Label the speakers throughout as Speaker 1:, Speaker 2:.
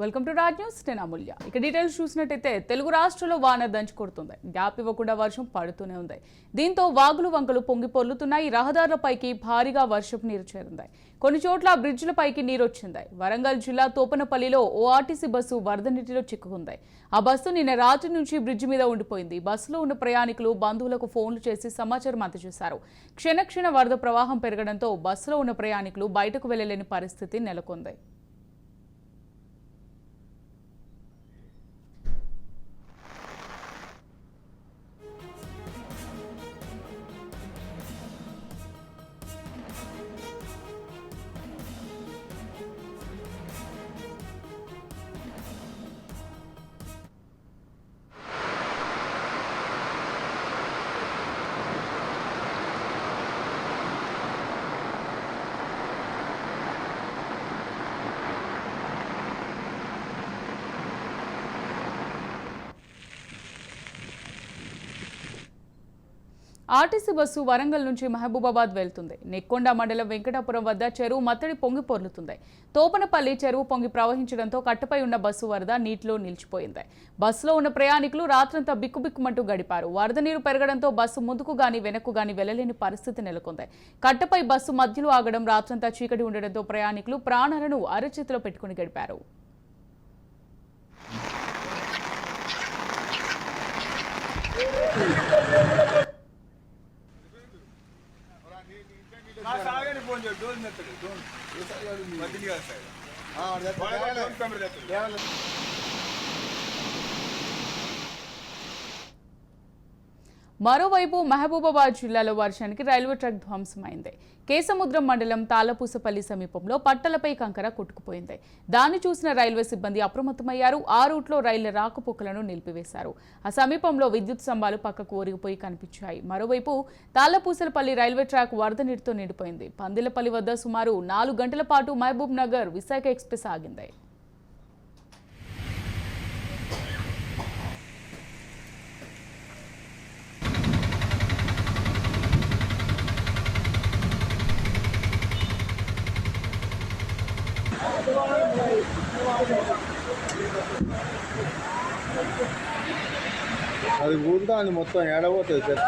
Speaker 1: Welcome to Raj news. నేను అమూల్య. ఇక details చూసినట్టయితే తెలుగు రాష్ట్రాల్లో వాన దంచి కొడుతుంది. గ్యాప్ ఇవ్వకుండా వర్షం పడుతూనే ఉంది. దీంతో వాగులు వంకలు పొంగి పొర్లుతున్నాయి. రహదారులపైకి భారీగా వర్షపు నీరు చేరింది. కొన్ని చోట్ల బ్రిడ్జిలపైకి నీరు వచ్చింది. వరంగల్ జిల్లా తోపనపల్లిలో ఓ ఆర్టీసీ బస్సు వరద నీటిలో చిక్కుకుంది. ఆ బస్సు నిన్న రాత్రి నుంచి బ్రిడ్జి మీద ఉండిపోయింది. బస్సులో ఉన్న ప్రయాణికులు బంధువులకు ఫోన్లు చేసి సమాచారం అందజేశారు. క్షణక్షణ వరద ప్రవాహం పెరగడంతో బస్సులో ఉన్న ప్రయాణికులు బయటకు వెళ్లలేని పరిస్థితి నెలకొంది. ఆర్టీసీ బస్సు వరంగల్ నుంచి మహబూబాబాద్ వెళ్తుంది. నెక్కొండ మండలం వెంకటాపురం వద్ద చెరువు మత్తడి పొంగి పొర్లుతుంది. తోపనపల్లి చెరువు పొంగి ప్రవహించడంతో కట్టపై ఉన్న బస్సు వరద నీటిలో నిలిచిపోయింది. బస్సులో ఉన్న ప్రయాణికులు రాత్రంతా బిక్కుబిక్కుమంటూ గడిపారు. వరద నీరు పెరగడంతో బస్సు ముందుకు గాని వెనక్కు గాని వెళ్లలేని పరిస్థితి నెలకొంది. కట్టపై బస్సు మధ్యలో ఆగడం, రాత్రంతా చీకటి ఉండడంతో ప్రయాణికులు ప్రాణాలను అరచేతిలో పెట్టుకుని గడిపారు. మరోవైపు మహబూబాబాద్ జిల్లాలో వర్షానికి రైల్వే ట్రాక్ ధ్వంసమైంది. కేసముద్రం మండలం తాళపూసపల్లి సమీపంలో పట్టలపై కంకర కొట్టుకుపోయింది. దాన్ని చూసిన రైల్వే సిబ్బంది అప్రమత్తమయ్యారు. ఆ రూట్లో రైళ్ల రాకపోకలను నిలిపివేశారు. ఆ సమీపంలో విద్యుత్ స్తంభాలు పక్కకు ఒరిగిపోయి కనిపించాయి. మరోవైపు తాళపూసలపల్లి రైల్వే ట్రాక్ వరద నీటితో నిండిపోయింది. పందిలపల్లి వద్ద సుమారు 4 గంటల పాటు మహబూబ్ నగర్ విశాఖ ఎక్స్ప్రెస్ ఆగింది.
Speaker 2: అది ఊరుదా అని మొత్తం ఏడబోతుంది సార్.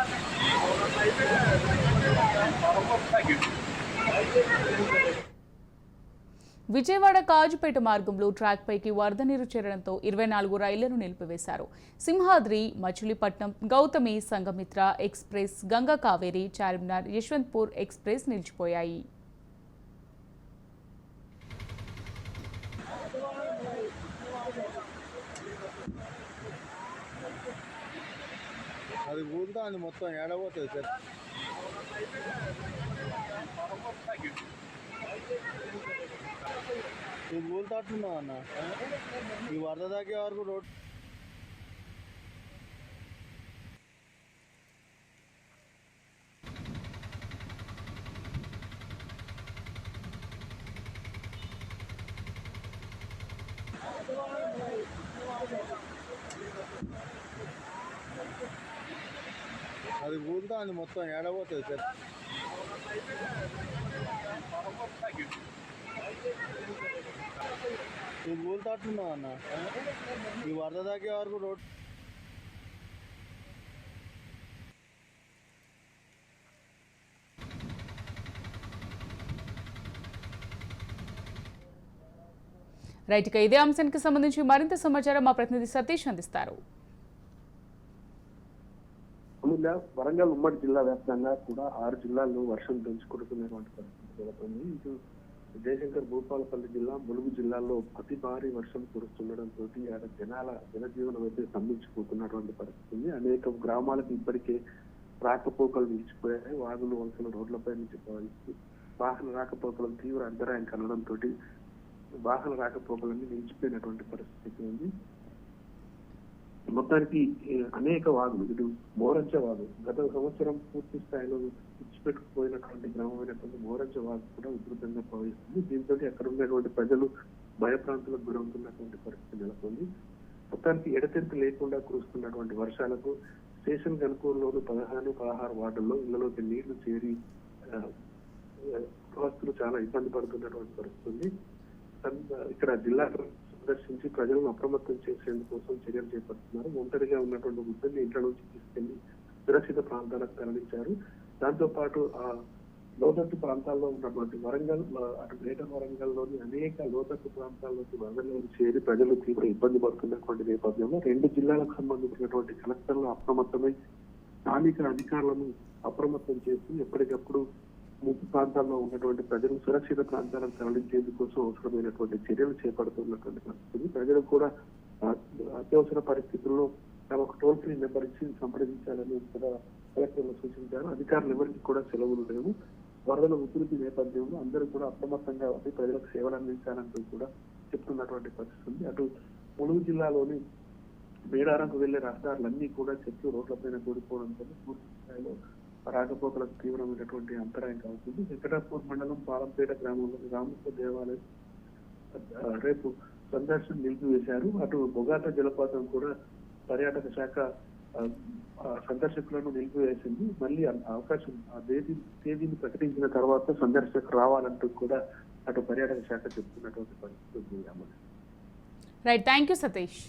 Speaker 1: విజయవాడ కాజుపేట మార్గంలో ట్రాక్ పైకి వరద నీరు చేరడంతో 24 రైళ్లను నిలిపివేశారు. సింహాద్రి, మచిలీపట్నం, గౌతమి, సంఘమిత్ర ఎక్స్ప్రెస్, గంగా కావేరి, చార్మినార్, యశ్వంత్పూర్ ఎక్స్ప్రెస్ నిలిచిపోయాయి.
Speaker 2: అది ఊరుదా అని మొత్తం ఏడబోతుంది సార్. ఇది ఊరుతాట్టున్నావు అన్న. ఈ వరద దాకే వరకు రోడ్ అది ఊరుదా అని మొత్తం ఏడబోతుంది సార్. ఇది ఊరుతాట్టున్నావు అన్న. ఈ వరద దాకే వరకు రోడ్
Speaker 1: రైట్. ఇక ఇదే అంశానికి సంబంధించి మరింత సమాచారం మా ప్రతినిధి సతీష్ అందిస్తారు.
Speaker 3: వరంగల్ ఉమ్మడి జిల్లా వ్యాప్తంగా కూడా 6 జిల్లాల్లో వర్షం దంచుకొడుతున్నటువంటి పరిస్థితి నెలకొంది. ఇటు జయశంకర్ భూపాలపల్లి జిల్లా, ములుగు జిల్లాల్లో అతి భారీ వర్షం కురుస్తుండడంతో జనజీవనం అయితే స్తంభించిపోతున్నటువంటి పరిస్థితి ఉంది. అనేక గ్రామాలకు ఇప్పటికే రాకపోకలు నిలిచిపోయాయి. వాగులు వంకలు రోడ్లపై నుంచి ప్రవహిస్తూ వాహన రాకపోకలు తీవ్ర అంతరాయం కలగడంతో వాహన రాకపోకలన్నీ నిలిచిపోయినటువంటి పరిస్థితి ఉంది. మొత్తానికి అనేక వాగులు, ఇటు మోరంచ వాగు గత సంవత్సరం పూర్తి స్థాయిలో ఇచ్చిపెట్టుకుపోయినటువంటి గ్రామమైనటువంటి మోరంచ వాగు కూడా ఉధృతంగా ప్రవహిస్తుంది. దీంతో అక్కడ ఉన్నటువంటి ప్రజలు భయప్రాంతాలకు గురవుతున్నటువంటి పరిస్థితి నెలకొంది. మొత్తానికి ఎడతెరిపి లేకుండా కురుస్తున్నటువంటి వర్షాలకు స్టేషన్ గన్పూర్లోని 15-16 వార్డుల్లో ఇళ్లలోకి నీళ్లు చేరి గృహస్థులు చాలా ఇబ్బంది పడుతున్నటువంటి పరిస్థితి ఉంది. ఇక్కడ జిల్లా సందర్శించి ప్రజలను అప్రమత్తం చేసేందుకోసం చర్యలు చేపడుతున్నారు. ఒంటరిగా ఉన్నటువంటి వృద్ధుల్ని ఇంట్లో నుంచి తీసుకెళ్లి సురక్షిత ప్రాంతాలకు తరలించారు. దాంతో పాటు ఆ లోతట్టు ప్రాంతాల్లో ఉన్నటువంటి వరంగల్, అటు గ్రేటర్ వరంగల్లోని అనేక లోతట్టు ప్రాంతాల్లోకి వరదలు చేరి ప్రజలు తీవ్ర ఇబ్బంది పడుతున్నటువంటి నేపథ్యంలో 2 జిల్లాలకు సంబంధించినటువంటి కలెక్టర్లు అప్రమత్తమై స్థానిక అధికారులను అప్రమత్తం చేసి ఎప్పటికప్పుడు ముప్పు ప్రాంతాల్లో ఉన్నటువంటి ప్రజలు సురక్షిత ప్రాంతాలకు తరలించేందుకోసం అవసరమైనటువంటి చర్యలు చేపడుతున్నటువంటి పరిస్థితి. ప్రజలు కూడా అత్యవసర పరిస్థితుల్లో తమకు టోల్ ఫ్రీ నెంబర్ ఇచ్చి సంప్రదించాలని కూడా కలెక్టర్లు సూచించారు. అధికారులు ఎవరికి కూడా సెలవులు లేవు. వరదల ఉధృతి నేపథ్యంలో అందరూ కూడా అప్రమత్తంగా ఉండి ప్రజలకు సేవలు అందించాలంటూ కూడా చెప్తున్నటువంటి పరిస్థితి ఉంది. అటు ములుగు జిల్లాలోని మేడారంకు వెళ్లే రహదారులన్నీ కూడా చెట్లు రోడ్లపైన కూడిపోవడంతో పూర్తి స్థాయిలో రాకపోకలకు తీవ్రమైనటువంటి అంతరాయం కలుగుతుంది. వెంకటాపూర్ మండలం పాలంపేట గ్రామంలోని రామప్ప దేవాలయం రేపు సందర్శన నిలిపివేశారు. అటు బొగాట జలపాతం కూడా పర్యాటక శాఖ సందర్శకులను నిలిపివేసింది. మళ్ళీ అవకాశం తేదీని ప్రకటించిన తర్వాత సందర్శకులు రావాలంటూ కూడా అటు పర్యాటక శాఖ చెప్తున్నటువంటి పరిస్థితి ఉంది.
Speaker 1: Right, thank you Satish.